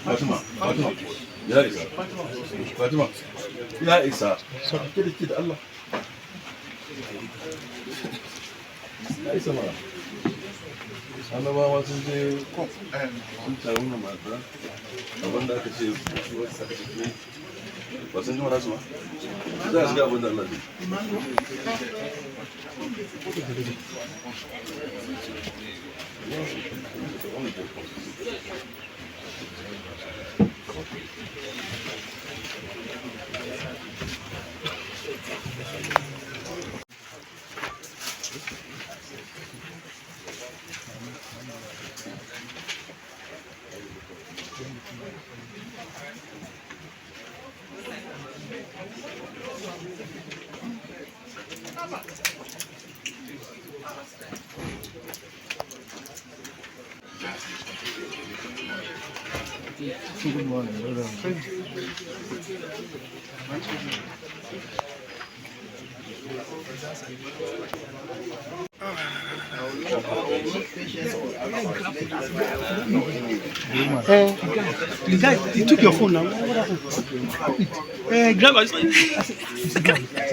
Fatima, Fatima, ya isa. Fatima, ya isa. Ki da Allah. Ya isa mana. Annabawa sun je sun taru na mata abin da aka ce su wasu aka ce ba sun ji mana su ba za a shiga abin da Allah Good morning. The guy, he took your phone now. What happened? Grab it.